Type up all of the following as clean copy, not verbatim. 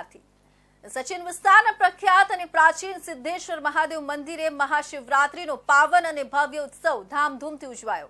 વિદ્યાર્થી। સચિન વિસ્તારના પ્રખ્યાત અને પ્રાચીન સિદ્ધેશ્વર મહાદેવ મંદિરે મહાશિવરાત્રીનો પાવન અને ભવ્ય ઉત્સવ ધામધૂમથી ઉજવાયો।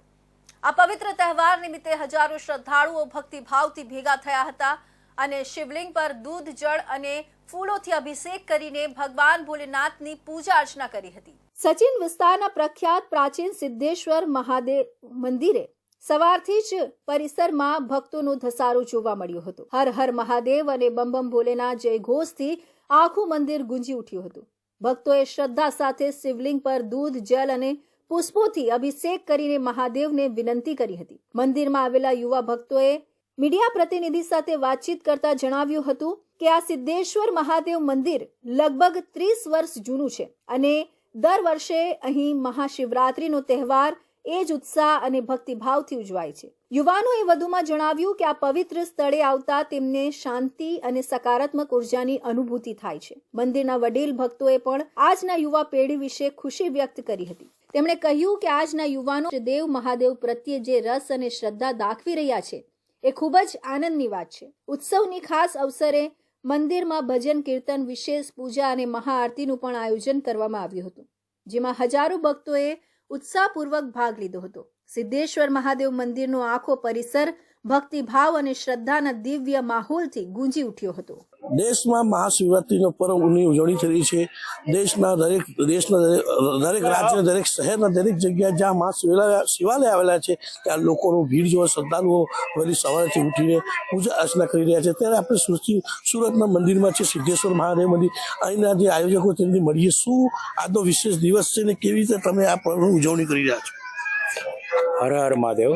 આ પવિત્ર તહેવાર નિમિત્તે હજારો શ્રદ્ધાળુઓ ભક્તિભાવથી ભેગા થયા હતા અને શિવલિંગ પર દૂધ, જળ અને ફૂલોથી અભિષેક કરીને ભગવાન ભોલેનાથની પૂજા અર્ચના કરી હતી। સચિન વિસ્તારના પ્રખ્યાત પ્રાચીન સિદ્ધેશ્વર મહાદેવ મંદિરે સવારથી જ પરિસરમાં ભક્તોનો ધસારો જોવા મળ્યો હતો। હર હર મહાદેવ અને બમ બમ ભોલેના જયઘોષથી આખું મંદિર ગુંજી ઉઠ્યું હતું। ભક્તોએ શ્રદ્ધા સાથે શિવલિંગ પર દૂધ, જલ અને પુષ્પોથી અભિષેક કરીને મહાદેવને વિનંતી કરી હતી। મંદિરમાં આવેલા યુવા ભક્તોએ મીડિયા પ્રતિનિધિ સાથે વાતચીત કરતા જણાવ્યું હતું કે આ સિદ્ધેશ્વર મહાદેવ મંદિર લગભગ 30 વર્ષ જૂનું છે અને દર વર્ષે અહીં મહાશિવરાત્રીનો તહેવાર એ જ ઉત્સાહ અને ભક્તિભાવથી ઉજવાય છે। યુવાનોએ વધુમાં જણાવ્યું કે આ પવિત્ર સ્થળે આવતા તેમને શાંતિ અને સકારાત્મક ઉર્જાની અનુભૂતિ થાય છે। મંદિરના વડીલ ભક્તોએ પણ આજના યુવા પેઢી વિશે ખુશી વ્યક્ત કરી હતી। તેમણે કહ્યું કે આજના યુવાનો દેવ મહાદેવ પ્રત્યે જે રસ અને શ્રદ્ધા દાખવી રહ્યા છે એ ખૂબ જ આનંદની વાત છે। ઉત્સવની ખાસ અવસરે મંદિરમાં ભજન, કીર્તન, વિશેષ પૂજા અને મહાઆરતીનું પણ આયોજન કરવામાં આવ્યું હતું, જેમાં હજારો ભક્તોએ ઉત્સાહપૂર્વક ભાગ લીધો હતો। સિદ્ધેશ્વર મહાદેવ મંદિરનો આખો પરિસર ભક્તિભાવ અને શ્રદ્ધાના દિવ્ય માહોલથી ગુંજી ઉઠ્યો હતો। દેશમાં મહાશિવરાત્રીનો પર્વની ઉજવણી થઈ રહી છે। દેશના દરેક રાજ્ય, દરેક શહેરના દરેક જગ્યાએ જ્યાં મા શિવાલય આવેલા છે ત્યાં લોકોનું ભીડ જોવા, શ્રદ્ધાળુઓ વહેલી સવારેથી ઉઠીને પૂજા અર્ચના કરી રહ્યા છે। ત્યારે આપણે સુરતના મંદિરમાં છે સિદ્ધેશ્વર મહાદેવ મંદિર, અહીંના જે આયોજકો તેમની મળીએ શું આજનો વિશેષ દિવસ છે ને કેવી રીતે તમે આ પર્વની ઉજવણી કરી રહ્યા છો? હર હર મહાદેવ।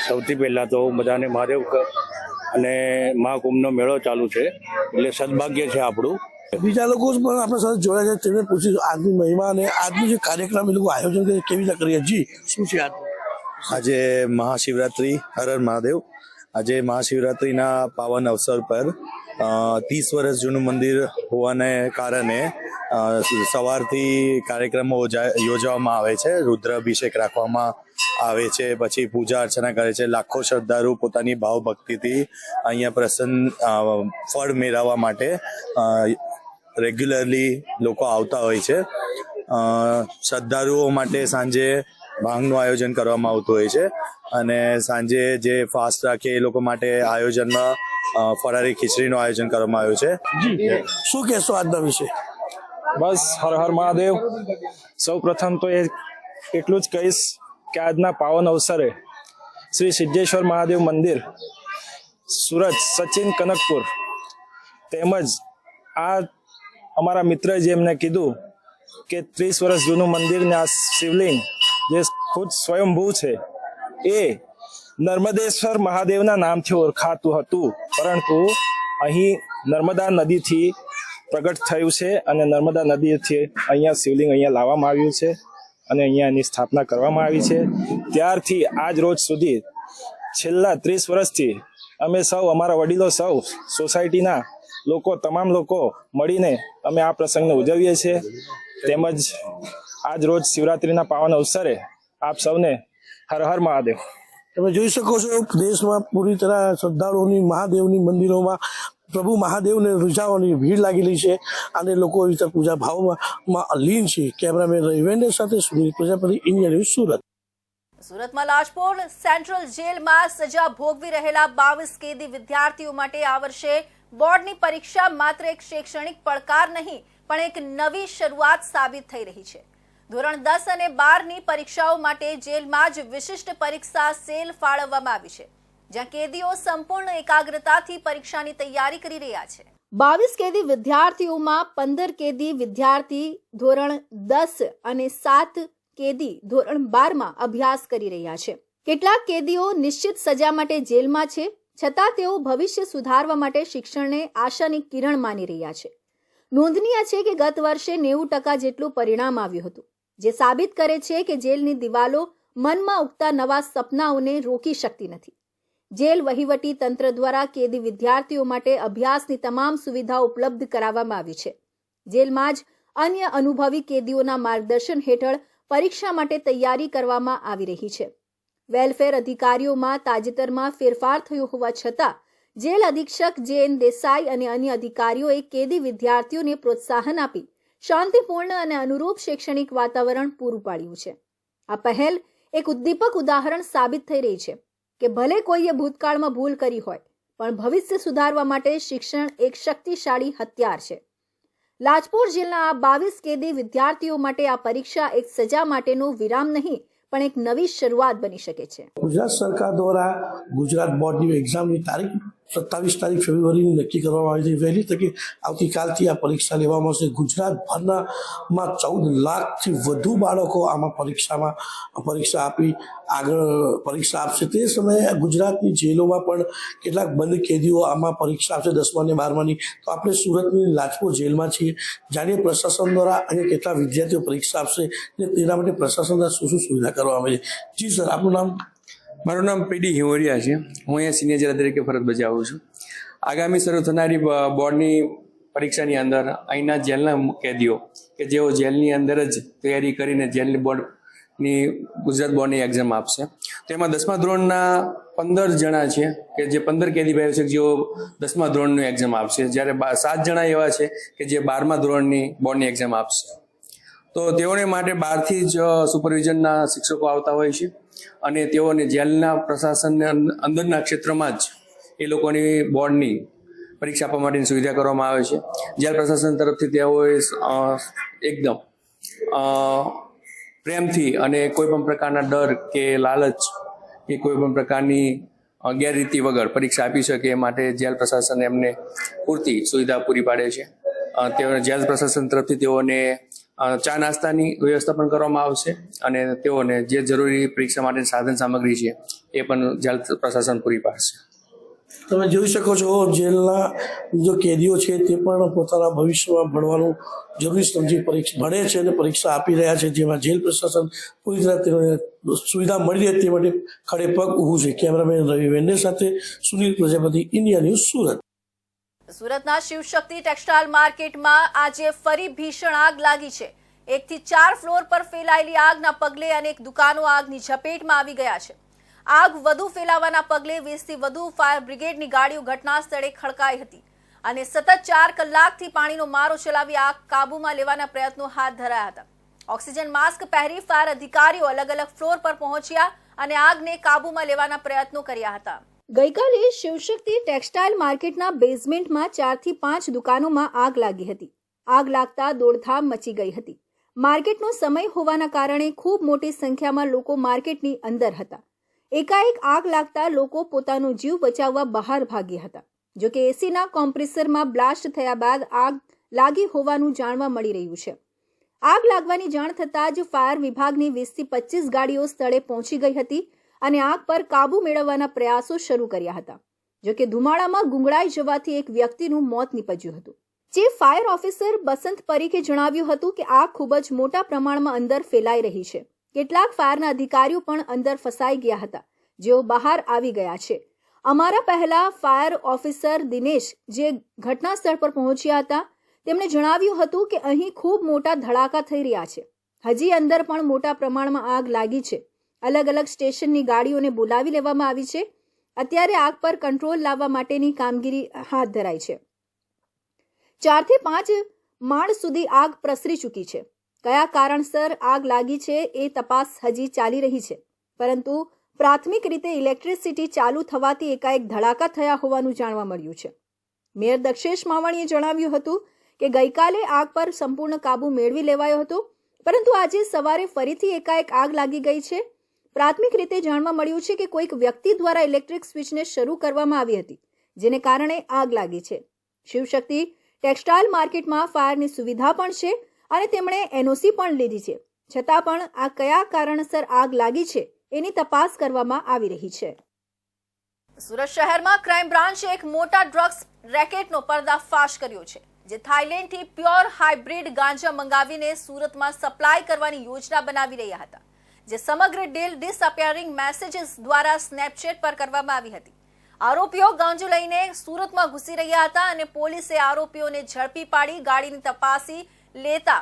સૌથી પહેલા તો બધાને મહાદેવ અને મહાકુંભનો મેળો ચાલુ છે એટલે સદભાગ્ય છે આપણું। બીજા લોકો પણ આપણા સાથે જોડાયા છે, તેમને પૂછ્યું આજની મહિમા અને આજનું જે કાર્યક્રમ એ લોકો આયોજન કરે કેવી રીતે કરીએ। જી, શું છે આજે મહાશિવરાત્રી? હર હર મહાદેવ। આજે મહાશિવરાત્રીના પાવન અવસર પર 30 વર્ષ જૂનું મંદિર હોવાને કારણે સવારથી કાર્યક્રમો યોજવામાં આવે છે। રુદ્રાભિષેક રાખવામાં આવે છે, પછી પૂજા અર્ચના કરે છે। લાખો શ્રદ્ધાળુ પોતાની ભાવભક્તિથી અહીંયા પ્રસન્ન ફળ મેળવવા માટે રેગ્યુલરલી લોકો આવતા હોય છે। શ્રદ્ધાળુઓ માટે સાંજે ભાંગનું આયોજન કરવામાં આવતું હોય છે અને સાંજે જે ફાસ્ટ રાખે એ લોકો માટે આયોજનમાં ફરારી ખીચડીનું આયોજન કરવામાં આવ્યું છે। શું કહેશો આજના વિશે? બસ હર હર મહાદેવ। સૌ પ્રથમ તો એટલું જ કહીશ કે આજના પાવન અવસરે શ્રી સિદ્ધેશ્વર મહાદેવ મંદિર, સુરત, સચિન કનકપુર તેમજ આ અમારા મિત્રએ જેમને કીધું કે 30 વર્ષ જૂનું મંદિર ને આ શિવલિંગ જે ખુદ સ્વયંભૂ છે એ નર્મદેશ્વર મહાદેવના નામથી ઓળખાતું હતું, પરંતુ અહીં નર્મદા નદીથી પ્રગટ થયું છે અને નર્મદા નદીથી અહીંયા શિવલિંગ અહીંયા લાવવામાં આવ્યું છે અને અહીંયા એની સ્થાપના કરવામાં આવી છે। ત્યારથી આજ રોજ સુધી છેલ્લા 30 વર્ષથી અમે સૌ, અમારા વડીલો સૌ, સોસાયટીના લોકો, તમામ લોકો મળીને અમે આ પ્રસંગને ઉજવીએ છીએ। તેમજ આજ રોજ શિવરાત્રીના પાવન અવસરે આપ સૌને હર હર મહાદેવ। તમે જોઈ શકો છો દેશમાં પૂરી તરહ શ્રદ્ધાળુઓની મહાદેવની મંદિરોમાં પ્રભુ મહાદેવને રીઝાઓની ભીડ લાગેલી છે અને લોકો એ રીતે પૂજા ભાવમાં લીન છે। કેમેરામેન રવિવેન્દ્ર સાથે સુનિલ પ્રજાપતિ, ઇન્ડિયા ન્યૂઝ, સુરત। સુરતમાં લાજપોર સેન્ટ્રલ જેલમાં સજા ભોગવી રહેલા 22 કેદી વિદ્યાર્થીઓ માટે આ વર્ષે બોર્ડની પરીક્ષા માત્ર એક શૈક્ષણિક પડકાર નહીં પણ એક નવી શરૂઆત સાબિત થઈ રહી છે। ધોરણ 10 અને 12ની પરીક્ષાઓ માટે જેલમાં જ વિશિષ્ટ પરીક્ષા સેલ ફાળવવામાં આવી છે, જ્યાં કેદીઓ સંપૂર્ણ એકાગ્રતાથી પરીક્ષાની તૈયારી કરી રહ્યા છે। 22 કેદી વિદ્યાર્થીઓમાં 15 કેદી વિદ્યાર્થી ધોરણ 10 અને 7 કેદી ધોરણ 12માં અભ્યાસ કરી રહ્યા છે। કેટલાક કેદીઓ નિશ્ચિત સજા માટે જેલમાં છે, છતાં તેઓ ભવિષ્ય સુધારવા માટે શિક્ષણને આશાની કિરણ માની રહ્યા છે। નોંધનીય છે કે ગત વર્ષે 90% જેટલું પરિણામ આવ્યું હતું, જે સાબિત કરે છે કે જેલની દિવાલો મનમાં ઉગતા નવા સપનાઓને રોકી શકતી નથી। જેલ વહીવટી તંત્ર દ્વારા કેદી વિદ્યાર્થીઓ માટે અભ્યાસની તમામ સુવિધાઓ ઉપલબ્ધ કરાવવામાં આવી છે। જેલમાં જ અન્ય અનુભવી કેદીઓના માર્ગદર્શન હેઠળ પરીક્ષા માટે તૈયારી કરવામાં આવી રહી છે। વેલફેર અધિકારીઓમાં તાજેતરમાં ફેરફાર થયો હોવા છતાં જેલ અધિક્ષક જે.એન. દેસાઈ અને અન્ય અધિકારીઓએ કેદી વિદ્યાર્થીઓને પ્રોત્સાહન આપી શાંતિપૂર્ણ અને અનુરૂપ શૈક્ષણિક વાતાવરણ પૂરું પાડ્યું છે. આ પહેલ એક ઉદ્દીપક ઉદાહરણ સાબિત થઈ રહી છે કે ભલે કોઈએ ભૂતકાળમાં ભૂલ કરી હોય, પણ ભવિષ્ય સુધારવા માટે શિક્ષણ એક શક્તિશાળી હથિયાર છે. લાજપોર જેલના આ 22 કેદી વિદ્યાર્થીઓ માટે આ પરીક્ષા એક સજા માટેનો વિરામ નહીં, પણ એક નવી શરૂઆત બની શકે છે. ગુજરાત સરકાર દ્વારા ગુજરાત બોર્ડની એક્ઝામની તારીખ 27 તારીખ ફેબ્રુઆરીની નક્કી કરવામાં આવી છે. વહેલી તકે આવતીકાલથી આ પરીક્ષા લેવામાં આવશે. ગુજરાતભરના 14 લાખથી વધુ બાળકો આમાં પરીક્ષા આપી આગળ પરીક્ષા આપશે. તે સમયે ગુજરાતની જેલોમાં પણ કેટલાક બંધ કેદીઓ આમાં પરીક્ષા આપશે 10મા અને 12માની. તો આપણે સુરતની લાજપોર જેલમાં છીએ. જાણીએ પ્રશાસન દ્વારા અહીંયા કેટલા વિદ્યાર્થીઓ પરીક્ષા આપશે અને તેના માટે પ્રશાસન દ્વારા શું શું સુવિધા કરવામાં આવે છે. જી સર, આપનું નામ? મારું નામ પીડી હિંવરિયા છે. હું અહીંયા સિનિયર જજ તરીકે ફરજ બજાવું છું. આગામી શરૂ થનારી બોર્ડની પરીક્ષાની અંદર અહીંના જેલના કેદીઓ કે જેઓ જેલની અંદર જ તૈયારી કરીને જેલની બોર્ડની ગુજરાત બોર્ડની એક્ઝામ આપશે. તેમાં 10મા ધોરણના 15 જણા છે કે જે 15 કેદી ભાઈઓ છે જેઓ 10મા ધોરણની એક્ઝામ આપશે, જ્યારે 7 જણા એવા છે કે જે 12મા ધોરણની બોર્ડની એક્ઝામ આપશે. તો તેઓને માટે બહારથી જ સુપરવિઝનના શિક્ષકો આવતા હોય છે અને તેઓને જેલના પ્રશાસનને અંદરના ક્ષેત્રમાં જ એ લોકોની બોર્ડની પરીક્ષા આપવા માટેની સુવિધા કરવામાં આવે છે. જેલ પ્રશાસન તરફથી તેઓએ એકદમ પ્રેમથી અને કોઈ પણ પ્રકારના ડર કે લાલચ કે કોઈ પણ પ્રકારની ગેરરીતિ વગર પરીક્ષા આપી શકે એ માટે જેલ પ્રશાસન એમને પૂરતી સુવિધા પૂરી પાડે છે. તેઓ જેલ પ્રશાસન તરફથી તેઓને ચા નાસ્તાની વ્યવસ્થા પણ કરવામાં આવશે અને તેઓને જે જરૂરી પરીક્ષા માટેની સાધન સામગ્રી છે એ પણ જેલ પ્રશાસન પૂરી પાડશે. તમે જોઈ શકો છો જેલના જો કેદીઓ છે તે પણ પોતાના ભવિષ્યમાં ભણવાનું જરૂરી સમજી ભણે છે અને પરીક્ષા આપી રહ્યા છે, જેમાં જેલ પ્રશાસન પૂરી રીતે સુવિધા મળી રહે તે માટે ખડે પગ ઊભું છે. કેમેરામેન રવિ વેન્ડે સાથે સુનિલ પ્રજાપતિ, ઇન્ડિયા ન્યૂઝ, સુરત. સુરતના શિવશક્તિ ટેક્સટાઇલ માર્કેટમાં આજે ફરી ભીષણ આગ લાગી છે. 1 થી 4 ફ્લોર પર ફેલાયેલી આગના પગલે અનેક દુકાનો આગની ઝપેટમાં આવી ગયા છે. આગ વધુ ફેલાવાના પગલે 20 થી વધુ ફાયર બ્રિગેડની ગાડીઓ ઘટના સ્થળે ખડકાઈ હતી અને સતત 4 કલાકથી પાણીનો મારો ચલાવી આગ કાબૂમાં લેવાના પ્રયત્નો હાથ ધરાયા હતા. ઓક્સિજન માસ્ક પહેરી ફાયર અધિકારીઓ અલગ અલગ ફ્લોર પર પહોંચ્યા અને આગને કાબૂમાં લેવાના પ્રયત્નો કર્યા હતા. ગઈકાલે શિવશક્તિ ટેક્સટાઇલ માર્કેટના બેઝમેન્ટમાં 4 થી 5 દુકાનોમાં આગ લાગી હતી. આગ લાગતા દોડધામ મચી ગઈ હતી. માર્કેટનો સમય હોવાના કારણે ખૂબ મોટી સંખ્યામાં લોકો માર્કેટની અંદર હતા. એકાએક આગ લાગતા લોકો પોતાનો જીવ બચાવવા બહાર ભાગ્યા હતા. જોકે એસીના કોમ્પ્રેસરમાં બ્લાસ્ટ થયા બાદ આગ લાગી હોવાનું જાણવા મળી રહ્યું છે. આગ લાગવાની જાણ થતાં જ ફાયર વિભાગની 20 થી 25 ગાડીઓ સ્થળે પહોંચી ગઈ હતી અને આગ પર કાબુ મેળવવાના પ્રયાસો શરૂ કર્યા હતા. જોકે ધુમાડામાં ગુંગળાઈ જવાથી એક વ્યક્તિનું મોત નીપજ્યું હતું. ચીફ ફાયર ઓફિસર બસંત પરીખે જણાવ્યું હતું કે આગ ખૂબ જ મોટા પ્રમાણમાં અંદર ફેલાઈ રહી છે. કેટલાક ફાયરના અધિકારીઓ પણ અંદર ફસાઈ ગયા હતા, જેઓ બહાર આવી ગયા છે. અમારા પહેલા ફાયર ઓફિસર દિનેશ જે ઘટના સ્થળ પર પહોંચ્યા હતા તેમણે જણાવ્યું હતું કે અહીં ખૂબ મોટા ધડાકા થઈ રહ્યા છે. હજી અંદર પણ મોટા પ્રમાણમાં આગ લાગી છે. અલગ અલગ સ્ટેશનની ગાડીઓને બોલાવી લેવામાં આવી છે. અત્યારે આગ પર કંટ્રોલ લાવવા માટેની કામગીરી હાથ ધરાઈ છે. 4 થી 5 માળ સુધી આગ પ્રસરી ચૂકી છે. કયા કારણસર આગ લાગી છે એ તપાસ હજી ચાલી રહી છે, પરંતુ પ્રાથમિક રીતે ઇલેક્ટ્રિસિટી ચાલુ થવાથી એકાએક ધડાકા થયા હોવાનું જાણવા મળ્યું છે. મેયર દક્ષેશ માવાણીએ જણાવ્યું હતું કે ગઈકાલે આગ પર સંપૂર્ણ કાબુ મેળવી લેવાયો હતો, પરંતુ આજે સવારે ફરીથી એકાએક આગ લાગી ગઈ છે. પ્રાથમિક રીતે જાણવા મળ્યું છે કે કોઈક વ્યક્તિ દ્વારા ઇલેક્ટ્રિક સ્વિચને શરૂ કરવામાં આવી હતી, જેને કારણે આગ લાગી છે. શિવશક્તિ ટેક્સટાઇલ માર્કેટમાં ફાયરની સુવિધા પણ છે અને તેમણે એનઓસી પણ લીધી છે. છતાં પણ આ કયા કારણસર આગ લાગી છે એની તપાસ કરવામાં આવી રહી છે. સુરત શહેરમાં ક્રાઇમ બ્રાન્ચે એક મોટા ડ્રગ્સ રેકેટનો પર્દાફાશ કર્યો છે, જે થાઇલેન્ડથી પ્યોર હાઇબ્રિડ ગાંજા મંગાવીને સુરતમાં સપ્લાય કરવાની યોજના બનાવી રહ્યા હતા, જે સમગ્ર ડીલ ડિસઅપિયરિંગ મેસેજીસ દ્વારા સ્નેપચેટ પર કરવામાં આવી હતી. આરોપીઓ ગાંજો લઈને સુરતમાં ઘૂસી રહ્યા હતા અને પોલીસે આરોપીઓને ઝડપી પાડી ગાડીની તપાસી લેતા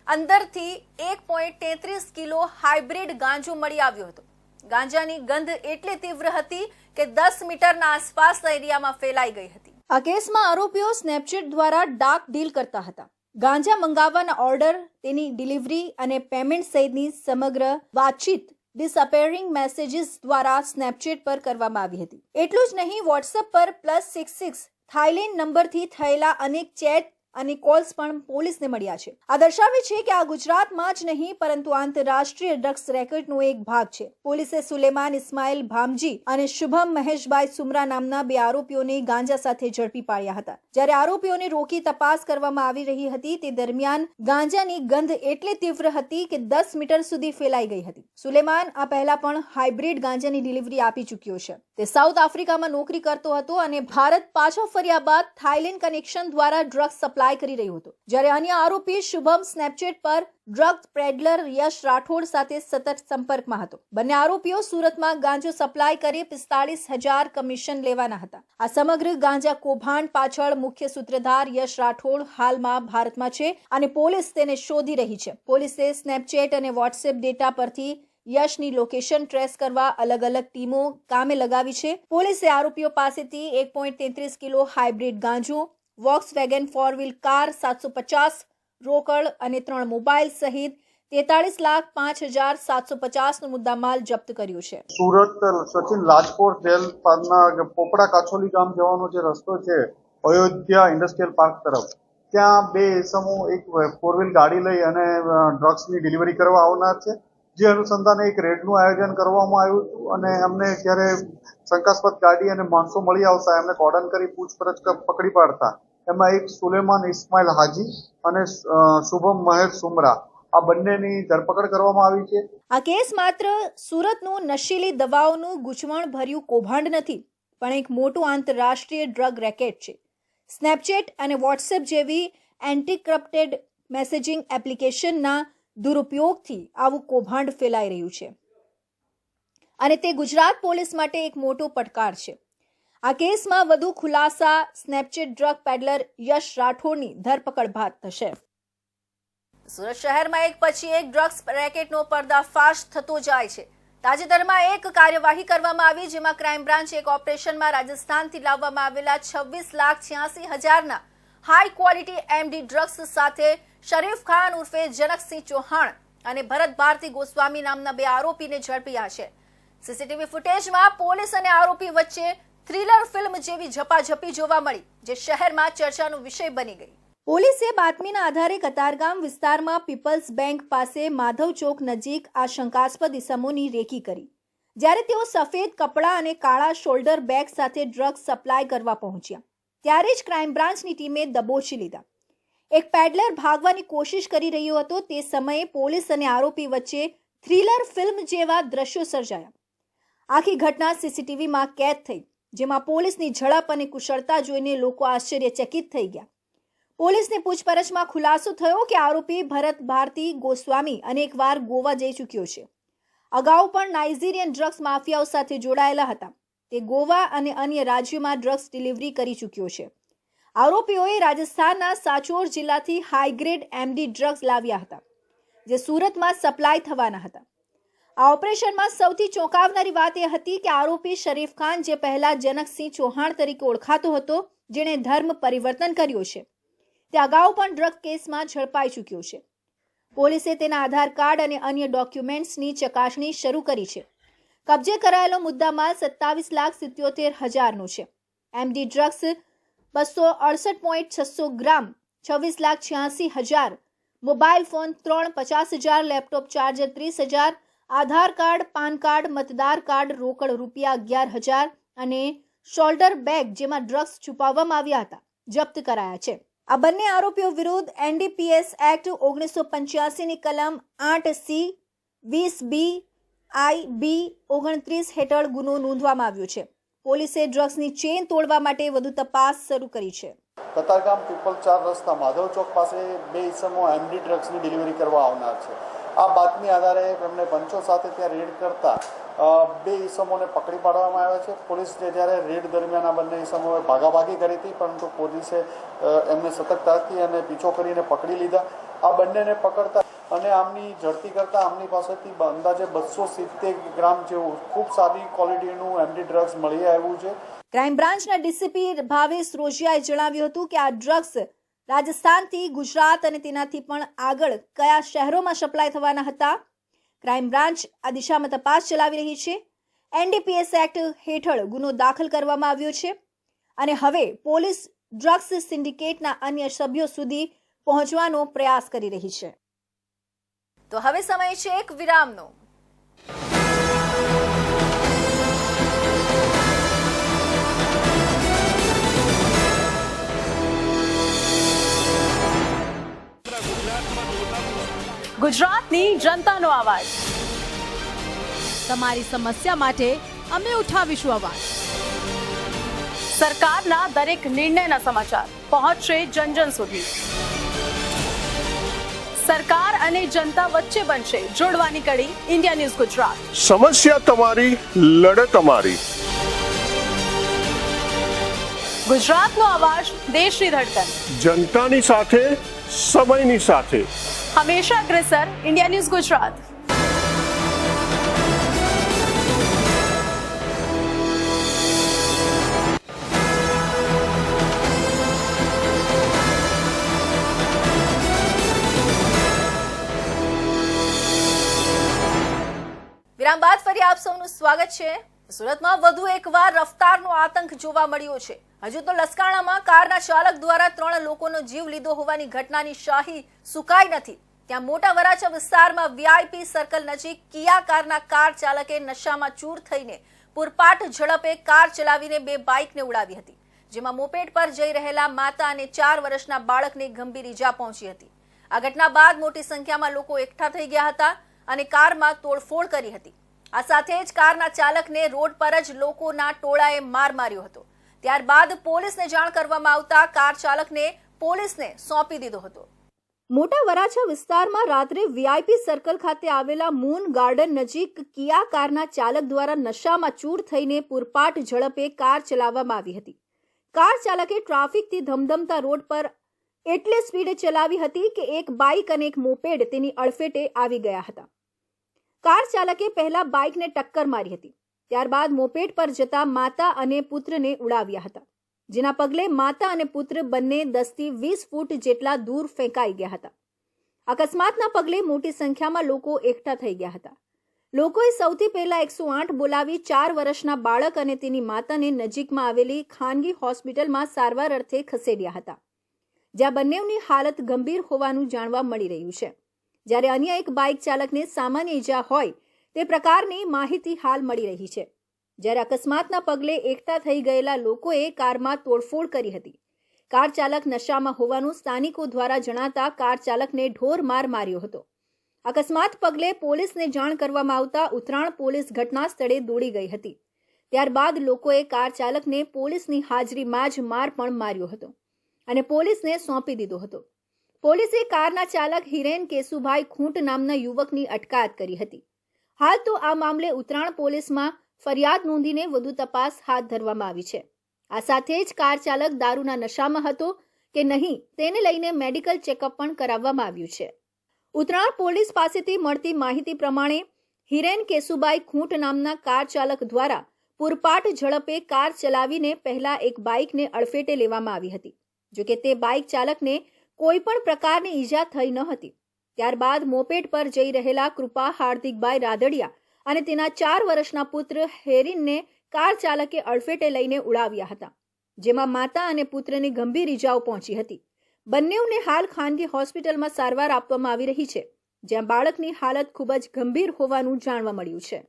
અંદરથી 1.33 કિલો હાઇબ્રિડ ગાંજો મળી આવ્યો હતો. ગાંજાની ગંધ એટલી તીવ્ર હતી કે 10 મીટરના આસપાસના એરિયામાં ફેલાઈ ગઈ હતી. આ કેસમાં આરોપીઓ સ્નેપચેટ દ્વારા ડાર્ક ડીલ કરતા હતા. ગાંજા મંગાવવાના ઓર્ડર, તેની ડિલિવરી અને પેમેન્ટ સહિતની સમગ્ર વાતચીત ડિસઅપેરિંગ મેસેજીસ દ્વારા સ્નેપચેટ પર કરવામાં આવી હતી. એટલું જ નહીં, વોટ્સએપ પર +66 થાઇલેન્ડ નંબરથી થયેલા અનેક ચેટ અને કોલ્સ પણ પોલીસને મળ્યા છે. આ દર્શાવે છે કે આ ગુજરાતમાં જ નહીં પરંતુ આંતરરાષ્ટ્રીય ડ્રગ્સ રેકેટનો એક ભાગ છે. પોલીસે સુલેમાન ઇસ્માઇલ ભામજી અને શુભમ મહેશભાઈ સુમરા નામના 2 આરોપીઓને ગાંજા સાથે ઝડપી પાડ્યા હતા. જ્યારે આરોપીઓને રોકી તપાસ કરવામાં આવી રહી હતી તે દરમિયાન ગાંજાની ગંધ એટલી તીવ્ર હતી કે 10 મીટર સુધી ફેલાઈ ગઈ હતી. સુલેમાન આ પહેલા પણ હાઇબ્રિડ ગાંજાની ડિલિવરી આપી ચૂક્યો છે. તે સાઉથ આફ્રિકામાં નોકરી કરતો હતો અને ભારત પાછો ફર્યા બાદ થાઇલેન્ડ કનેક્શન દ્વારા ડ્રગ્સ સપ્લાય કરી રહ્યો હતો. જ્યારે અન્ય આરોપી શુભમ સ્નેપચેટ પર ડ્રગ પેડલર યશ રાઠોડ સાથે સતત સંપર્કમાં હતો. બંને આરોપીઓ સુરતમાં ગાંજો સપ્લાય કરી 45,000 કમિશન લેવાના હતા. આ સમગ્ર ગાંજા કૌભાંડ પાછળ મુખ્ય સૂત્રધાર યશ રાઠોડ હાલમાં ભારતમાં છે અને પોલીસ તેને શોધી રહી છે. પોલીસે સ્નેપચેટ અને વોટ્સએપ ડેટા પરથી યશની લોકેશન ટ્રેસ કરવા અલગ અલગ ટીમો કામે લગાવી છે. પોલીસે આરોપીઓ પાસેથી 1.33 કિલો હાઇબ્રિડ ગાંજો, વોક્સવેગન 4-વ્હીલ કાર, 750 રોકડ અને 3 મોબાઈલ સહિત 43,05,750 નો મુદ્દામાલ જપ્ત કર્યો છે. સુરત સચિન રાજકોટ જેલ પારના પોપડા કાછોલી ગામ જવાનો જે રસ્તો છે અયોધ્યા ઇન્ડસ્ટ્રીયલ પાર્ક તરફ, ત્યાં 2 ઇસમો એક 4-વ્હીલ ગાડી લઈ અને ડ્રગ્સની ડિલિવરી કરવા આવનાર છે. જે અનુસંધાને એક રેડનું આયોજન કરવામાં આવ્યું હતું અને અમને જ્યારે શંકાસ્પદ ગાડી અને માણસો મળી આવતા એમને કોર્ડન કરી પૂછપરછ પકડી પાડતા એમાં એક સુલેમાન ઇસ્માઇલ હાજી અને શુભમ મહેશ સુમરા આ બંનેની ધરપકડ કરવામાં આવી છે. આ કેસ માત્ર સુરતનું નશીલી દવાઓનું ગૂંચવણભર્યું કૌભાંડ નથી પણ એક મોટું આંતરરાષ્ટ્રીય ડ્રગ રેકેટ છે. સ્નેપચેટ અને વોટ્સએપ જેવી એન્ટી-ક્રિપ્ટેડ મેસેજિંગ એપ્લિકેશનના દુરુપયોગથી આવું કૌભાંડ ફેલાઈ રહ્યું છે અને તે ગુજરાત પોલીસ માટે એક મોટો પડકાર છે. આ કેસમાં વધુ ખુલાસા સ્નેપચેટ ડ્રગ પેડલર યશ રાઠોડની ધરપકડ બાદ થશે. સુરત શહેરમાં એક પછી એક ડ્રગ્સ રેકેટનો પર્દાફાશ થતો જાય છે. તાજેતરમાં એક કાર્યવાહી કરવામાં આવી જેમાં ક્રાઇમ બ્રાન્ચે એક ઓપરેશનમાં રાજસ્થાનથી લાવવામાં આવેલા 26,86,000ના હાઈ ક્વોલિટી એમડી ડ્રગ્સ સાથે શરીફ ખાન ઉર્ફે જનકસિંહ ચૌહાણ અને ભરત ભારતી ગોસ્વામી નામના 2 આરોપીને ઝડપ્યા છે. સીસીટીવી ફૂટેજમાં પોલીસ અને આરોપી વચ્ચે થ્રિલર ફિલ્મ જેવી ઝપાઝપી જોવા મળી જે શહેરમાં ચર્ચાનો વિષય બની ગઈ. પોલીસે બાતમીના આધારે કતારગામ વિસ્તારમાં પીપલ્સ બેંક પાસે માધવ ચોક નજીક આ શંકાસ્પદ ઇસમોની રેકી કરી. જ્યારે તેઓ સફેદ કપડાં અને કાળા શોલ્ડર બેગ સાથે ડ્રગ્સ સપ્લાય કરવા પહોંચ્યા ત્યારે જ ક્રાઇમ બ્રાન્ચની ટીમે દબોચી લીધા. એક પેડલર ભાગવાની કોશિશ કરી રહ્યો હતો. તે સમયે પોલીસ અને આરોપી વચ્ચે થ્રિલર ફિલ્મ જેવા દ્રશ્યો સર્જાયા. આખી ઘટના સીસીટીવીમાં કેદ થઈ જેમાં પોલીસની ઝડપ અને કુશળતા જોઈને લોકો આશ્ચર્યચકિત થઈ ગયા. પોલીસની પૂછપરછમાં ખુલાસો થયો કે આરોપી ભરત ભારતી ગોસ્વામી અનેકવાર ગોવા જઈ ચૂક્યો છે. અગાઉ પણ નાઇજીરિયન ડ્રગ્સ માફિયાઓ સાથે જોડાયેલા હતા. તે ગોવા અને અન્ય રાજ્યોમાં ડ્રગ્સ ડિલિવરી કરી ચૂક્યો છે. આરોપીઓએ રાજસ્થાનના સાચોર જિલ્લાથી હાઈગ્રેડ એમડી ડ્રગ્સ લાવ્યા હતા જે સુરતમાં સપ્લાય થવાના હતા. આ ઓપરેશનમાં સૌથી ચોંકાવનારી વાત એ હતી કે આરોપી શરીફ ખાન જે પહેલા જનકસિંહ ચૌહાણ તરીકે ઓળખાતો હતો જેણે ધર્મ પરિવર્તન કર્યો છે તે અગાઉ પણ ડ્રગ કેસમાં ઝડપાઈ ચૂક્યો છે. પોલીસે તેના આધાર કાર્ડ અને અન્ય ડોક્યુમેન્ટ્સની ચકાસણી શરૂ કરી છે. કબજે કરાયેલો મુદ્દામાલ 27,77,000નો છે. એમડી ડ્રગ્સ 268.600 ગ્રામ, 26,86,000, મોબાઈલ ફોન 3, 50,000, લેપટોપ ચાર્જર 30,000, આધાર કાર્ડ, પાન કાર્ડ, મતદાર કાર્ડ, રોકડ રૂપિયા 11,000 અને શોલ્ડર બેગ જેમાં ડ્રગ્સ છુપાવવામાં આવ્યા હતા જપ્ત કરાયા છે. આ બંને આરોપીઓ વિરુદ્ધ એનડીપીએસ એક્ટ 1985ની કલમ 8C 20B IB 29 હેઠળ ગુનો નોંધવામાં આવ્યો છે. પોલીસે ડ્રગ્સની ચેઇન તોડવા માટે વધુ તપાસ શરૂ કરી છે. કતારગામ પીપલ 4 રસ્તા માધવ ચોક પાસે 2 ઇસમો એમડી ડ્રગ્સની ડિલિવરી કરવા આવનાર છે. આ બાતમી આધારે એમને પંચો સાથે ત્યાં રેડ કરતા 2 ઇસમોને પકડી પાડવામાં આવ્યા છે. પોલીસે જ્યારે રેડ દરમિયાન આ બંને ઇસમોએ ભાગાભાગી કરી હતી પરંતુ પોલીસે એમને સતર્કતાથી અને પીછો કરીને પકડી લીધા. આ બંનેને પકડતા અને આમની ઝડપી કરતાં આમની પાસેથી અંદાજે 270 ગ્રામ જેવું ખૂબ સારી ક્વોલિટીનું એમડી ડ્રગ્સ મળી આવ્યું છે. ક્રાઇમ બ્રાન્ચના ડીસીપી ભાવેશ રોજિયાએ જણાવ્યું હતું કે આ ડ્રગ્સ રાજસ્થાનથી ગુજરાત અને તેનાથી પણ આગળ કયા શહેરોમાં સપ્લાય થવાના હતા. ક્રાઇમ બ્રાન્ચ આ દિશામાં તપાસ ચલાવી રહી છે. એનડીપીએસ એક્ટ હેઠળ ગુનો દાખલ કરવામાં આવ્યો છે અને હવે પોલીસ ડ્રગ્સ સિન્ડિકેટના અન્ય સભ્યો સુધી પહોંચવાનો પ્રયાસ કરી રહી છે. તો હવે સમય છે એક વિરામનો. ગુજરાતની જનતાનો અવાજ. તમારી સમસ્યા માટે અમે ઉઠાવીશું અવાજ. સરકારના દરેક નિર્ણયના સમાચાર પહોંચશે જન સુધી. સરકાર અને જનતા વચ્ચે બનશે જોડવાની કડી ઇન્ડિયા ન્યૂઝ ગુજરાત. સમસ્યા તમારી, લડત અમારી. ગુજરાતનો અવાજ, દેશની ધડકન. જનતાની સાથે, સમયની સાથે. હંમેશા અગ્રેસર ઇન્ડિયા ન્યૂઝ ગુજરાત. વિરામ બાદ ફરી આપ સૌનું સ્વાગત છે. સુરતમાં વધુ એકવાર રફતારનો આતંક જોવા મળ્યો છે. હજુ તો લસકાણામાં કારના ચાલક દ્વારા 3 લોકોનો જીવ લીધો હોવાની ઘટનાની શાહી સુકાઈ નથી. ત્યાં મોટા વરાછા વિસ્તારમાં વીઆઈપી સર્કલ નજીક કિયા કારના કાર ચાલકે નશામાં ચૂર થઈને પૂરપાટ ઝડપે કાર ચલાવીને 2 બાઇકને ઉડાવી હતી, જેમાં મોપેડ પર જઈ રહેલા માતા અને 4 વર્ષના બાળકને ગંભીર ઈજા પહોંચી હતી. આ ઘટના બાદ મોટી સંખ્યામાં લોકો એકઠા થઈ ગયા હતા અને કારમાં તોડફોડ કરી હતી. આ સાથે જ કારના ચાલકને રોડ પર જ લોકોના ટોળાએ માર માર્યો હતો. ત્યારબાદ પોલીસને જાણ કરવામાં આવતા કાર ચાલકને પોલીસને સોંપી દીધો હતો. મોટા વરાછા વિસ્તારમાં રાત્રે વીઆઈપી સર્કલ ખાતે આવેલા મૂન ગાર્ડન નજીક કિયા કારના ચાલક દ્વારા નશામાં ચૂર થઈને પૂરપાટ ઝડપે કાર ચલાવવામાં આવી હતી. કાર ચાલકે ટ્રાફિકથી ધમધમતા રોડ પર એટલે સ્પીડે ચલાવી હતી કે એક બાઇક અને એક મોપેડ તેની અડફેટે આવી ગયા હતા. કાર ચાલકે પહેલા બાઇકને ટક્કર મારી હતી, ત્યારબાદ મોપેડ પર જતા માતા અને પુત્રને ઉડાવ્યા હતા, જેના પગલે માતા અને પુત્ર બંને 10 થી 20 ફૂટ જેટલા દૂર ફેંકાઈ ગયા હતા. અકસ્માતના પગલે મોટી સંખ્યામાં લોકો એકઠા થઈ ગયા હતા. લોકોએ સૌથી પહેલા 108 બોલાવી 4 વર્ષના બાળક અને તેની માતાને નજીકમાં આવેલી ખાનગી હોસ્પિટલમાં સારવાર અર્થે ખસેડ્યા હતા, જ્યાં બંનેની હાલત ગંભીર હોવાનું જાણવા મળી રહ્યું છે. જ્યારે અન્ય એક બાઇક ચાલકને સામાન્ય ઈજા હોય તે પ્રકારની માહિતી હાલ મળી રહી છે. જ્યારે અકસ્માતના પગલે એકઠા થઈ ગયેલા લોકોએ કારમાં તોડફોડ કરી હતી. કાર ચાલક નશામાં હોવાનું સ્થાનિકો દ્વારા જણાતા કાર ચાલકને ઢોર માર માર્યો હતો. અકસ્માત પગલે પોલીસને જાણ કરવામાં આવતા ઉત્તરાણ પોલીસ ઘટના સ્થળે દોડી ગઈ હતી. ત્યારબાદ લોકોએ કાર ચાલકને પોલીસની હાજરીમાં જ માર પણ માર્યો હતો અને પોલીસને સોંપી દીધો હતો. પોલીસે કારના ચાલક હિરેન કેશુભાઈ ખૂંટ નામના યુવકની અટકાયત કરી હતી. હાલ તો આ મામલે ઉત્તરાણ પોલીસમાં ફરિયાદ નોંધીને વધુ તપાસ હાથ ધરવામાં આવી છે. આ સાથે જ કાર ચાલક દારૂના નશામાં હતો કે નહીં તેને લઈને મેડિકલ ચેકઅપ પણ કરાવવામાં આવ્યું છે. ઉત્તરાણ પોલીસ પાસેથી મળતી માહિતી પ્રમાણે હિરેન કેશુભાઈ ખૂંટ નામના કાર ચાલક દ્વારા પૂરપાટ ઝડપે કાર ચલાવીને પહેલા એક બાઇકને અડફેટે લેવામાં આવી હતી. જોકે તે બાઇક ચાલકને કોઈ પણ પ્રકારની ઈજા થઈ ન હતી. ત્યારબાદ મોપેડ પર જઈ રહેલા કૃપા હાર્દિકભાઈ રાદડિયા અને તેના 4 વર્ષના પુત્ર હેરીનને કાર ચાલકે અડફેટે લઈને ઉડાવ્યા હતા, જેમાં માતા અને પુત્રને ગંભીર ઈજાઓ પહોંચી હતી. બંનેઓને હાલ ખાનગી હોસ્પિટલમાં સારવાર આપવામાં આવી રહી છે, જ્યાં બાળકની હાલત ખૂબ જ ગંભીર હોવાનું જાણવા મળ્યું છે.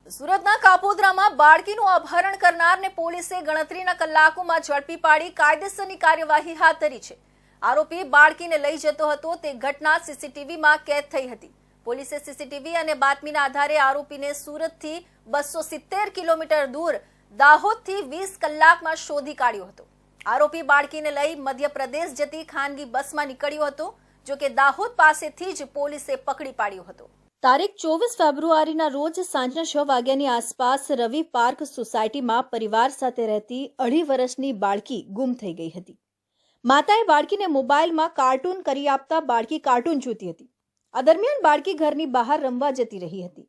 સુરતના કાપોદ્રામાં બાળકીનું અપહરણ કરનારને પોલીસે ગણતરીના કલાકોમાં ઝડપી પાડી કાયદેસરની કાર્યવાહી હાથ ધરી છે. આરોપી બાળકીને લઈ જતો હતો તે ઘટના સીસીટીવીમાં કેદ થઈ હતી. પોલીસે સીસીટીવી અને બાતમીના આધારે આરોપીને સુરતથી 270 કિલોમીટર દૂર દાહોદથી 20 કલાકમાં શોધી કાઢ્યો હતો. આરોપી બાળકીને લઈ મધ્યપ્રદેશ જતી ખાનગી બસમાં નીકળ્યો હતો, જો કે દાહોદ પાસેથી જ પોલીસે પકડી પાડ્યો હતો. તારીખ 24 ફેબ્રુઆરીના રોજ સાંજના 6 વાગ્યાની આસપાસ રવિ પાર્ક સોસાયટીમાં પરિવાર સાથે રહેતી 2.5 વર્ષની બાળકી ગુમ થઈ ગઈ હતી. માતાએ બાળકીને મોબાઈલમાં કાર્ટૂન કરી આપતા બાળકી કાર્ટૂન જોતી હતી. આ દરમિયાન બાળકી ઘરની બહાર રમવા જતી રહી હતી.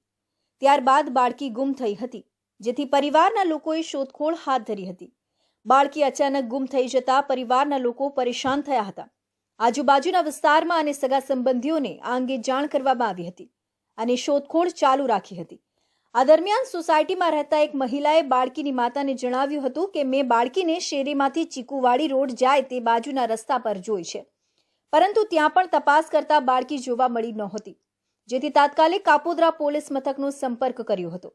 ત્યારબાદ બાળકી ગુમ થઈ હતી, જેથી પરિવારના લોકોએ શોધખોળ હાથ ધરી હતી. બાળકી અચાનક ગુમ થઈ જતા પરિવારના લોકો પરેશાન થયા હતા. આજુબાજુના વિસ્તારમાં અને સગા સંબંધીઓને આ અંગે જાણ કરવામાં આવી હતી અને શોધખોળ ચાલુ રાખી હતી. આ દરમિયાન સોસાયટીમાં રહેતા એક મહિલાએ બાળકીની માતાને જણાવ્યું હતું કે મેં બાળકીને શેરીમાંથી ચીકુવાડી રોડ જાય તે બાજુના રસ્તા પર જોઈ છે, પરંતુ ત્યાં પણ તપાસ કરતા બાળકી જોવા મળી નહોતી, જેથી તાત્કાલિક કાપોદ્રા પોલીસ મથકનો સંપર્ક કર્યો હતો.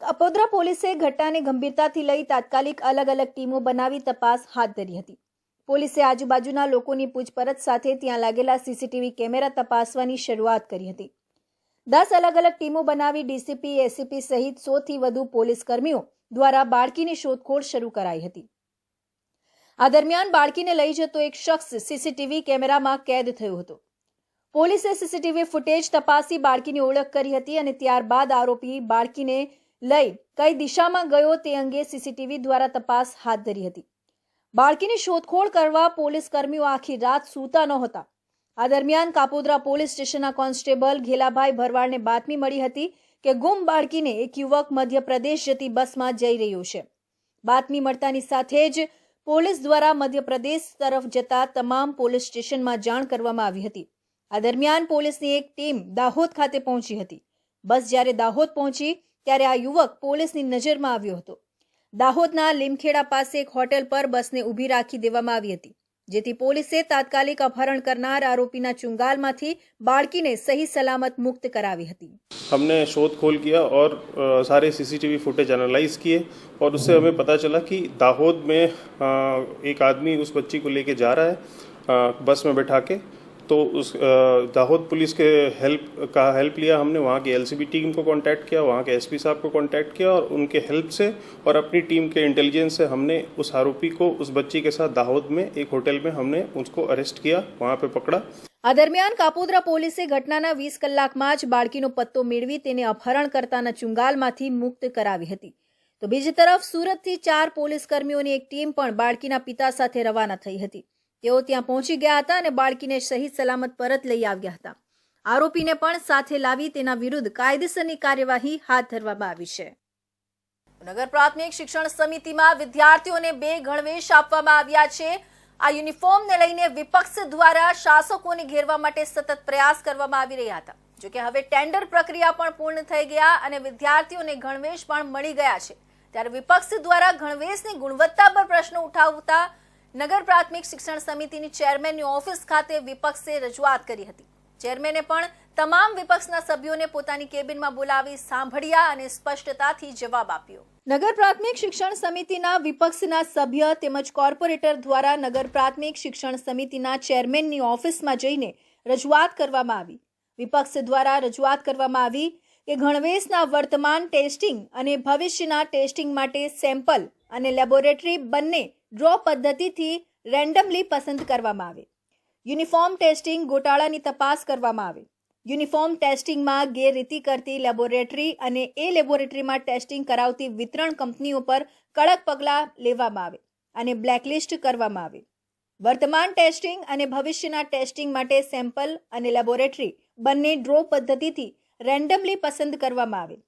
કાપોદ્રા પોલીસે ઘટનાને ગંભીરતાથી લઈ તાત્કાલિક અલગ અલગ ટીમો બનાવી તપાસ હાથ ધરી હતી. પોલીસે આજુબાજુના લોકોની પૂછપરછ સાથે ત્યાં લાગેલા સીસીટીવી કેમેરા તપાસવાની શરૂઆત કરી હતી. 10 અલગ અલગ ટીમો બનાવી ડીસીપી, એસીપી સહિત 100થી વધુ પોલીસ કર્મીઓ દ્વારા બાળકીની શોધખોળ શરૂ કરાઈ હતી. આ દરમિયાન બાળકીને લઈ જતો એક શખ્સ સીસીટીવી કેમેરામાં કેદ થયો હતો. પોલીસે સીસીટીવી ફૂટેજ તપાસી બાળકીની ઓળખ કરી હતી અને ત્યારબાદ આરોપી બાળકીને લઈ કઈ દિશામાં ગયો તે અંગે સીસીટીવી દ્વારા તપાસ હાથ ધરી હતી. બાળકીની શોધખોળ કરવા પોલીસ કર્મીઓ આખી રાત સૂતા નહોતા. આ દરમિયાન કાપોદ્રા પોલીસ સ્ટેશનના કોન્સ્ટેબલ ઘેલાભાઈ ભરવાડને બાતમી મળી હતી કે ગુમ બાળકીને એક યુવક મધ્યપ્રદેશ જતી બસમાં જઈ રહ્યો છે. બાતમી મળતાની સાથે જ પોલીસ દ્વારા મધ્યપ્રદેશ તરફ જતા તમામ પોલીસ સ્ટેશનમાં જાણ કરવામાં આવી હતી. આ દરમિયાન પોલીસની એક ટીમ દાહોદ ખાતે પહોંચી હતી. બસ જ્યારે દાહોદ પહોંચી ત્યારે આ યુવક પોલીસની નજરમાં આવ્યો હતો. દાહોદના લીમખેડા પાસે એક હોટેલ પર બસને ઊભી રાખી દેવામાં આવી હતી, જેથી પોલીસે તાત્કાલિક અપહરણ કરનાર આरोपीના चुंगालમાંથી બાળકીને સહી સલામત મુક્ત કરાવી હતી. हमने शोधखोल किया और सारे सीसीटीवी फुटेज एनालाइज किए और उससे हमें पता चला कि दाहोद में एक आदमी उस बच्ची को लेके जा रहा है बस में बैठा के. तो उस दाहोद पुलिस के हेल्प लिया हमने. वहाँ की एलसीबी टीम को कांटेक्ट किया, वहाँ के एसपी साहब को कांटेक्ट किया और उनके हेल्प से और अपनी टीम के इंटेलिजेंस से हमने उस आरोपी को उस बच्ची के साथ दाहोद में एक होटल में हमने उसको अरेस्ट किया, वहाँ पे पकड़ा. આ દરમિયાન કાપોદ્રા પોલીસે ઘટનાના 20 કલાકમાં જ બાળકીનો પત્તો મેળવી તેને અપહરણ કરતાના ચુંગાલમાંથી મુક્ત કરાવી હતી. તો બીજી તરફ સુરતથી 4 પોલીસ કર્મીઓની એક ટીમ પણ બાળકીના પિતા સાથે રવાના થઈ હતી. તેઓ ત્યાં પહોંચી ગયા હતા અને બાળકીને સહી સલામત પરત લઈ આવ્યા હતા. આરોપીને પણ સાથે લાવી તેના વિરુદ્ધ કાયદેસરની કાર્યવાહી હાથ ધરવામાં આવી છે. નગર પ્રાથમિક શિક્ષણ સમિતિમાં વિદ્યાર્થીઓને 2 ગણવેશ આપવામાં આવ્યા છે. આ યુનિફોર્મને લઈને વિપક્ષ દ્વારા શાસકોને ઘેરવા માટે સતત પ્રયાસ કરવામાં આવી રહ્યા હતા. જોકે હવે ટેન્ડર પ્રક્રિયા પણ પૂર્ણ થઈ ગયા અને વિદ્યાર્થીઓને ગણવેશ પણ મળી ગયા છે. ત્યારે વિપક્ષ દ્વારા ગણવેશની ગુણવત્તા પર પ્રશ્ન ઉઠાવતા નગર પ્રાથમિક શિક્ષણ સમિતિની ચેરમેનની ઓફિસ ખાતે વિપક્ષે રજૂઆત કરી હતી. ચેરમેને પણ તમામ વિપક્ષના સભ્યોને પોતાની કેબિનમાં બોલાવી સાંભળ્યા અને સ્પષ્ટતાથી જવાબ આપ્યો. નગર પ્રાથમિક શિક્ષણ સમિતિના વિપક્ષના સભ્ય તેમજ કોર્પોરેટર દ્વારા નગર પ્રાથમિક શિક્ષણ સમિતિના ચેરમેનની ઓફિસમાં જઈને રજૂઆત કરવામાં આવી. વિપક્ષ દ્વારા રજૂઆત કરવામાં આવી કે ગણવેશના વર્તમાન ટેસ્ટિંગ અને ભવિષ્યના ટેસ્ટિંગ માટે સેમ્પલ અને લેબોરેટરી બંને ડ્રો પદ્ધતિથી રેન્ડમલી પસંદ કરવામાં આવે. યુનિફોર્મ ટેસ્ટિંગ ગોટાળાની તપાસ કરવામાં આવે. યુનિફોર્મ ટેસ્ટિંગમાં ગેરરીતિ કરતી લેબોરેટરી અને એ લેબોરેટરીમાં ટેસ્ટિંગ કરાવતી વિતરણ કંપનીઓ પર કડક પગલાં લેવામાં આવે અને બ્લેકલિસ્ટ કરવામાં આવે. વર્તમાન ટેસ્ટિંગ અને ભવિષ્યના ટેસ્ટિંગ માટે સેમ્પલ અને લેબોરેટરી બંને ડ્રો પદ્ધતિથી રેન્ડમલી પસંદ કરવામાં આવે.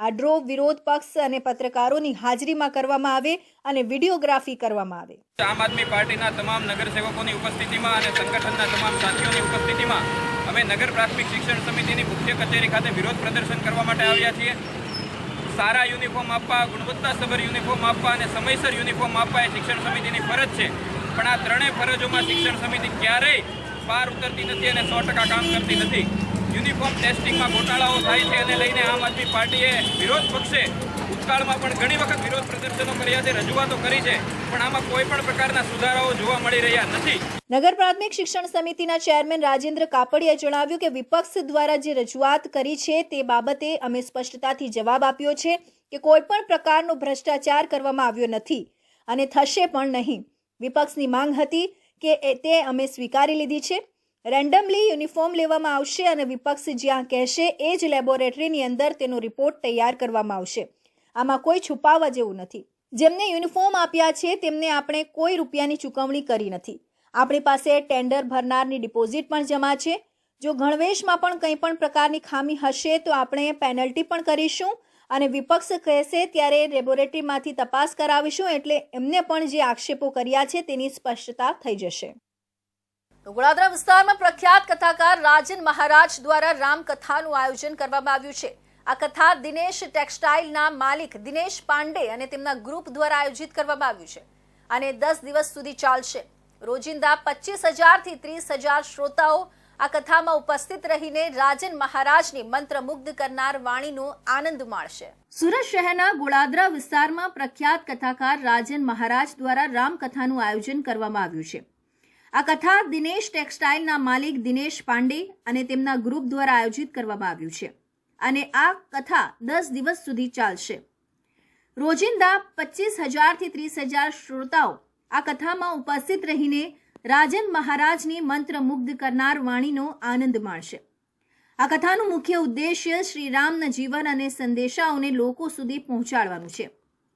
આ ડ્રો વિરોધ પક્ષ અને પત્રકારોની હાજરીમાં કરવામાં આવે અને વિડીયોગ્રાફી કરવામાં આવે. આમ આદમી પાર્ટીના તમામ નગરસેવકોની ઉપસ્થિતિમાં અને સંગઠનના તમામ સાથીઓની ઉપસ્થિતિમાં અમે નગર પ્રાથમિક શિક્ષણ સમિતિની મુખ્ય કચેરી ખાતે વિરોધ પ્રદર્શન કરવા માટે આવ્યા છીએ. સારા યુનિફોર્મ આપવા, ગુણવત્તાસભર યુનિફોર્મ આપવા અને સમયસર યુનિફોર્મ આપવા એ શિક્ષણ સમિતિની ફરજ છે. પણ આ ત્રણેય ફરજોમાં શિક્ષણ સમિતિ ક્યારેય પાર ઉતરતી નથી અને 100% કામ કરતી નથી. યુનિફોર્મ ટેસ્ટિંગમાં ગોટાળાઓ થાય છે અને લઈને આમ આદમી પાર્ટીએ વિરોધ પક્ષે ભૂતકાળમાં પણ ઘણી વખત વિરોધ પ્રદર્શનો કર્યા છે, રજૂઆતો કરી છે, પણ આમાં કોઈ પણ પ્રકારના સુધારાઓ જોવા મળી રહ્યા નથી. નગર પ્રાથમિક શિક્ષણ સમિતિના ચેરમેન રાજેન્દ્ર કાપડિયાએ જણાવ્યું કે વિપક્ષ દ્વારા જે રજૂઆત કરી છે તે બાબતે અમે સ્પષ્ટતાથી જવાબ આપ્યો છે કે કોઈ પણ પ્રકારનો ભ્રષ્ટાચાર કરવામાં આવ્યો નથી અને થશે પણ નહીં. વિપક્ષની માંગ હતી કે તે અમે સ્વીકારી લીધી છે. રેન્ડમલી યુનિફોર્મ લેવામાં આવશે અને વિપક્ષ જ્યાં કહેશે એ જ લેબોરેટરીની અંદર તેનો રિપોર્ટ તૈયાર કરવામાં આવશે. આમાં કોઈ છુપાવવા જેવું નથી. જેમને યુનિફોર્મ આપ્યા છે તેમને આપણે કોઈ રૂપિયાની ચૂકવણી કરી નથી. આપણી પાસે ટેન્ડર ભરનારની ડિપોઝિટ પણ જમા છે. જો ગણવેશમાં પણ કંઈ પણ પ્રકારની ખામી હશે તો આપણે પેનલ્ટી પણ કરીશું અને વિપક્ષ કહેશે ત્યારે લેબોરેટરીમાંથી તપાસ કરાવીશું, એટલે એમને પણ જે આક્ષેપો કર્યા છે તેની સ્પષ્ટતા થઈ જશે. ગોળાદરા વિસ્તારમાં પ્રખ્યાત કથાકાર રાજન મહારાજ દ્વારા રામકથાનું આયોજન કરવામાં આવ્યું છે. આ કથા દિનેશ ટેક્સટાઇલના માલિક દિનેશ પાંડે અને તેમના ગ્રુપ દ્વારા આયોજિત કરવામાં આવ્યું છે અને 10 દિવસ સુધી ચાલશે. રોજિંદા 25,000 થી 30,000 શ્રોતાઓ આ કથામાં ઉપસ્થિત રહીને રાજન મહારાજની મંત્રમુગ્ધ કરનાર વાણીનો આનંદ માણશે. સુરત શહેરના ગોળાદરા વિસ્તારમાં પ્રખ્યાત કથાકાર રાજન મહારાજ દ્વારા રામકથાનું આયોજન કરવામાં આવ્યું છે. આ કથા દિનેશ ટેક્સટાઇલના માલિક દિનેશ પાંડે અને તેમના ગ્રુપ દ્વારા આયોજિત કરવામાં આવ્યું છે અને આ કથા 10 દિવસ સુધી ચાલશે. રોજિંદા 25,000 થી 30,000 શ્રોતાઓ આ કથામાં ઉપસ્થિત રહીને રાજન મહારાજની મંત્રમુગ્ધ કરનાર વાણીનો આનંદ માણશે. આ કથાનું મુખ્ય ઉદ્દેશ્ય શ્રી રામના જીવન અને સંદેશાઓને લોકો સુધી પહોંચાડવાનું છે,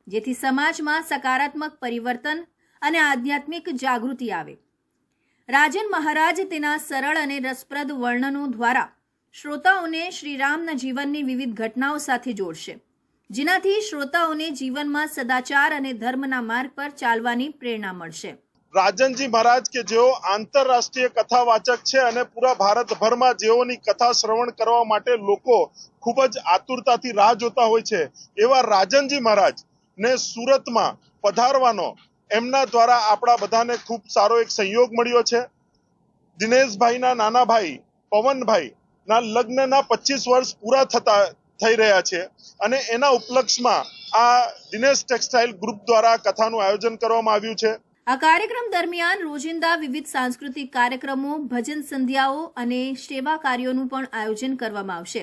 જેથી સમાજમાં સકારાત્મક પરિવર્તન અને આધ્યાત્મિક જાગૃતિ આવે. રાજન મહારાજ તેના સરળ અને રસપ્રદ વર્ણનો દ્વારા શ્રોતાઓને શ્રી રામના જીવનની વિવિધ ઘટનાઓ સાથે જોડશે, જેનાથી શ્રોતાઓને જીવનમાં સદાચાર અને ધર્મના માર્ગ પર ચાલવાની પ્રેરણા મળશે. રાજનજી મહારાજ કે જેઓ આંતરરાષ્ટ્રીય કથાવાચક છે અને પૂરા ભારતભરમાં જેઓની કથા શ્રવણ કરવા માટે લોકો ખૂબ જ આતુરતાથી રાહ જોતા હોય છે, એવા રાજનજી મહારાજ ને સુરતમાં પધારવાનો એમના દ્વારા આપણા બધાને ખૂબ સારો એક સંયોગ મળ્યો છે. દિનેશભાઈના નાના ભાઈ પવનભાઈના લગ્નના 25 વર્ષ પૂરા થઈ રહ્યા છે અને એના ઉપલક્ષમાં આ દિનેશ ટેક્સટાઇલ ગ્રુપ દ્વારા કથાનું આયોજન કરવામાં આવ્યું છે. આ કાર્યક્રમ દરમિયાન રોજિંદા વિવિધ સાંસ્કૃતિક કાર્યક્રમો, ભજન સંધ્યાઓ અને સેવા કાર્યોનું પણ આયોજન કરવામાં આવશે,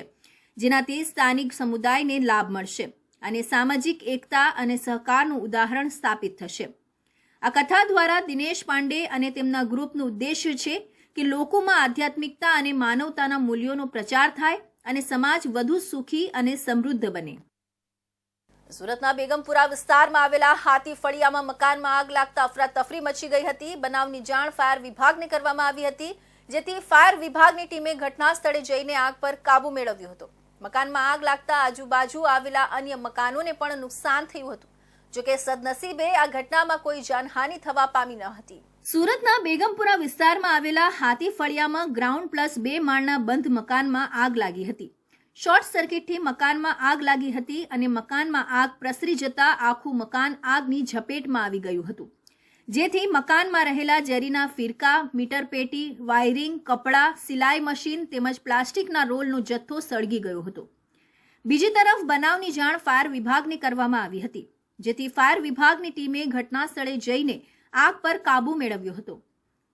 જેનાથી સ્થાનિક સમુદાયને લાભ મળશે અને સામાજિક એકતા અને સહકારનું ઉદાહરણ સ્થાપિત થશે. આ કથા દ્વારા દિનેશ પાંડે અને તેમના ગ્રુપનું ઉદ્દેશ્ય છે કે લોકોમાં આધ્યાત્મિકતા અને માનવતાના મૂલ્યોનો પ્રચાર થાય અને સમાજ વધુ સુખી અને સમૃદ્ધ બને. સુરતના બેગમપુરા વિસ્તારમાં આવેલા હાથી ફળિયામાં મકાનમાં આગ લાગતા અફરાતફરી મચી ગઈ હતી. બનાવની જાણ ફાયર વિભાગને કરવામાં આવી હતી, જેથી ફાયર વિભાગની ટીમે ઘટના સ્થળે જઈને આગ પર કાબુ મેળવ્યો હતો. મકાનમાં આગ લાગતા આજુબાજુ આવેલા અન્ય મકાનોને પણ નુકસાન થયું હતું. જોકે સદનસીબે આ ઘટનામાં કોઈ જાનહાનિ થવા પામી ન હતી. સુરતના બેગમપુરા વિસ્તારમાં આવેલા હાથી ફળિયામાં ગ્રાઉન્ડ પ્લસ 2 માળના બંધ મકાનમાં આગ લાગી હતી. શોર્ટ સર્કિટથી મકાનમાં આગ લાગી હતી અને મકાનમાં આગ પ્રસરી જતા આખું મકાન આગની ઝપેટમાં આવી ગયું હતું, જેથી મકાનમાં રહેલા જરીના ફીરકા, મીટર પેટી, વાયરિંગ, કપડાં, સિલાઈ મશીન તેમજ પ્લાસ્ટિકના રોલનો જથ્થો સળગી ગયો હતો. બીજી તરફ બનાવની જાણ ફાયર વિભાગને કરવામાં આવી હતી, જેથી ફાયર વિભાગની ટીમે ઘટના સ્થળે જઈને આગ પર કાબુ મેળવ્યો હતો.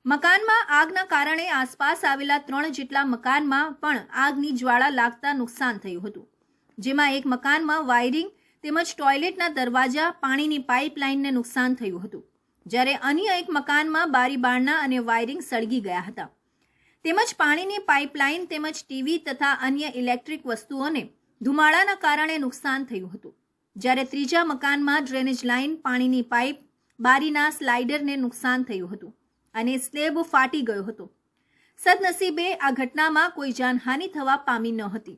મકાનમાં આગના કારણે આસપાસ આવેલા 3 જેટલા મકાનમાં પણ આગની જ્વાળા લાગતા નુકસાન થયું હતું, જેમાં એક મકાનમાં વાયરિંગ તેમજ ટોયલેટના દરવાજા, પાણીની પાઇપલાઇનને નુકસાન થયું હતું, જ્યારે અન્ય એક મકાનમાં બારી બારણા અને વાયરિંગ સળગી ગયા હતા, તેમજ પાણીની પાઇપલાઇન તેમજ ટીવી તથા અન્ય ઇલેક્ટ્રિક વસ્તુઓને ધુમાડાના કારણે નુકસાન થયું હતું, જ્યારે ત્રીજા મકાનમાં ડ્રેનેજ લાઇન, પાણીની પાઇપ, બારીના સ્લાઇડરને નુકસાન થયું હતું અને સ્લેબ ફાટી ગયો હતો. સદનસીબે આ ઘટનામાં કોઈ જાનહાનિ થવા પામી ન હતી.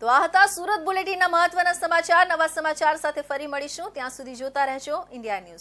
તો આ હતા સુરત બુલેટિનના મહત્વના સમાચાર. નવા સમાચાર સાથે ફરી મળીશું. ત્યાં સુધી જોતા રહેજો ઇન્ડિયા ન્યૂઝ.